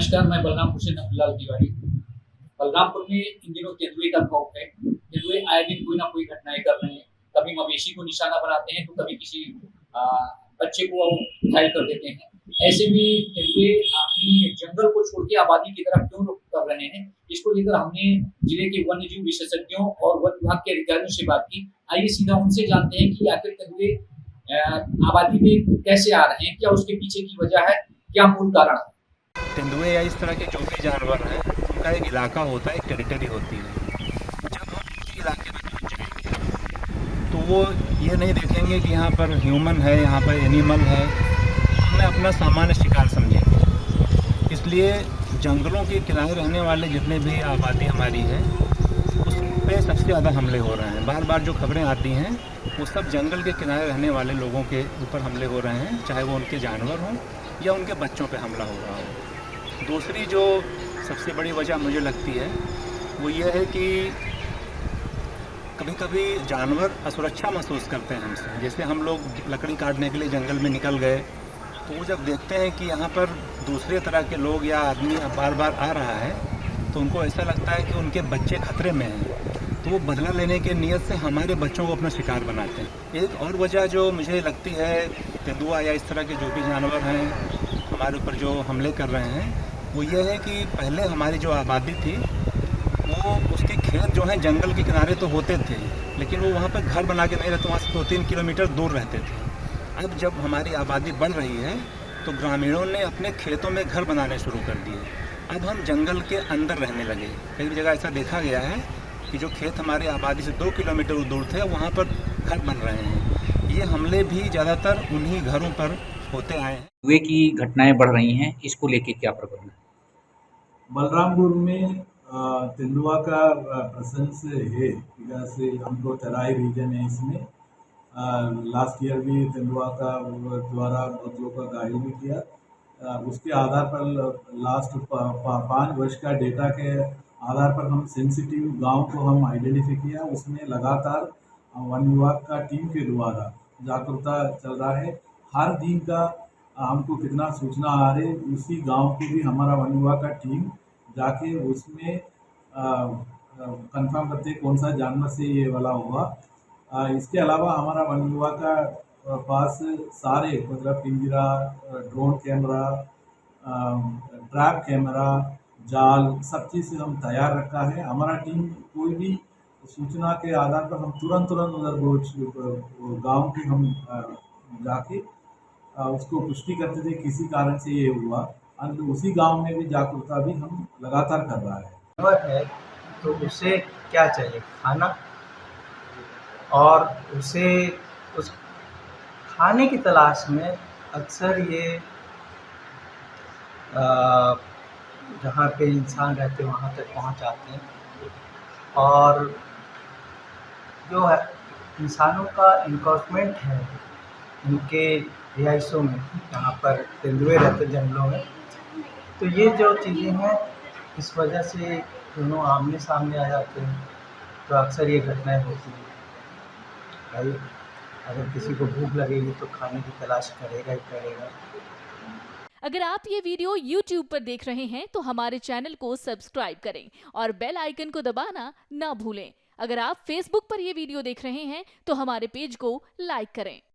नमस्कार, मैं बलरामपुर से नंदलाल तिवारी। बलरामपुर में इन दिनों तेंदुए का खौफ है। तेंदुए आए दिन कोई ना कोई घटनाएं कर रहे हैं। कभी मवेशी को निशाना बनाते हैं, तो कभी किसी आ, बच्चे को घायल कर देते हैं। ऐसे में तेंदुए अपनी जंगल को छोड़ के आबादी की तरफ क्यों रुख कर रहे हैं, इसको लेकर हमने जिले के वन्य जीव विशेषज्ञों और वन विभाग के अधिकारियों से बात की। आइए सीधा उनसे जानते हैं कि आखिर तेंदुए आबादी में कैसे आ रहे हैं, क्या उसके पीछे की वजह है, क्या मूल कारण है। तेंदुए या इस तरह के जो भी जानवर हैं, उनका एक इलाका होता है, एक टेरिटरी होती है। जब हम उनके इलाके में पहुंच जाएंगे तो वो ये नहीं देखेंगे कि यहाँ पर ह्यूमन है, यहाँ पर एनिमल है, हमें अपना सामान्य शिकार समझेंगे। इसलिए जंगलों के किनारे रहने वाले जितने भी आबादी हमारी है, उस पे सबसे ज़्यादा हमले हो रहे हैं। बार बार जो खबरें आती हैं वो सब जंगल के किनारे रहने वाले लोगों के ऊपर हमले हो रहे हैं, चाहे वो उनके जानवर हों या उनके बच्चों पे हमला हो रहा हो। दूसरी जो सबसे बड़ी वजह मुझे लगती है वो ये है कि कभी कभी जानवर असुरक्षा महसूस करते हैं हमसे। जैसे हम लोग लकड़ी काटने के लिए जंगल में निकल गए, तो वो जब देखते हैं कि यहाँ पर दूसरे तरह के लोग या आदमी बार बार आ रहा है, तो उनको ऐसा लगता है कि उनके बच्चे खतरे में हैं, तो वो बदला लेने के नियत से हमारे बच्चों को अपना शिकार बनाते हैं। एक और वजह जो मुझे लगती है, तेंदुआ या इस तरह के जो भी जानवर हैं हमारे ऊपर जो हमले कर रहे हैं, वो ये है कि पहले हमारी जो आबादी थी वो उसके खेत जो हैं जंगल के किनारे तो होते थे, लेकिन वो वहाँ पर घर बना के नहीं रहते, वहाँ से 2-3 किलोमीटर दूर रहते थे। अब जब हमारी आबादी बढ़ रही है तो ग्रामीणों ने अपने खेतों में घर बनाने शुरू कर दिए। अब हम जंगल के अंदर रहने लगे। कई जगह ऐसा देखा गया है कि जो खेत हमारी आबादी से 2 किलोमीटर दूर थे, वहाँ पर घर बन रहे हैं। ये हमले भी ज़्यादातर उन्हीं घरों पर होते आए हैं। तेंदुए की घटनाएं बढ़ रही हैं, इसको लेके क्या प्रबंधन है? बलरामपुर में तेंदुआ का प्रेजेंस है, बिकॉज हमको तराई रीजन है इसमें। लास्ट ईयर भी तेंदुआ का द्वारा बहुत लोग का घायल भी किया। उसके आधार पर लास्ट 5 वर्ष का डेटा के आधार पर हम सेंसिटिव गांव को हम आइडेंटिफाई किया। उसमें लगातार वन विभाग का टीम के द्वारा जागरूकता चल रहा है। हर दिन का हमको कितना सूचना आ रही, उसी गांव की भी हमारा वन विभाग का टीम जाके उसमें कंफर्म करते कौन सा जानवर से ये वाला हुआ। इसके अलावा हमारा वन विभाग का पास सारे मतलब पिंजरा, ड्रोन कैमरा, ट्रैप कैमरा, जाल, सब चीज़ हम तैयार रखा है। हमारा टीम कोई भी सूचना के आधार पर हम तुरंत उधर वो गाँव की हम जाके उसको पुष्टि करते थे किसी कारण से ये हुआ। और उसी गांव में भी जागरूकता भी हम लगातार कर रहा है। जानवर है तो उसे क्या चाहिए? खाना। और उसे उस खाने की तलाश में अक्सर ये जहाँ पे इंसान रहते हैं वहाँ तक पहुँच जाते हैं। और जो है इंसानों का इन्क्रोचमेंट है उनके रिहाइशों में, जहाँ पर तेंदुए रहते हैं जंगलों में, तो ये जो चीज़ें हैं इस वजह से दोनों आमने सामने आ जाते हैं, तो अक्सर ये घटनाएं होती हैं। भाई अगर किसी को भूख लगेगी तो खाने की तलाश करेगा ही करेगा। अगर आप ये वीडियो YouTube पर देख रहे हैं तो हमारे चैनल को सब्सक्राइब करें और बेल आइकन को दबाना ना भूलें। अगर आप Facebook पर ये वीडियो देख रहे हैं तो हमारे पेज को लाइक करें।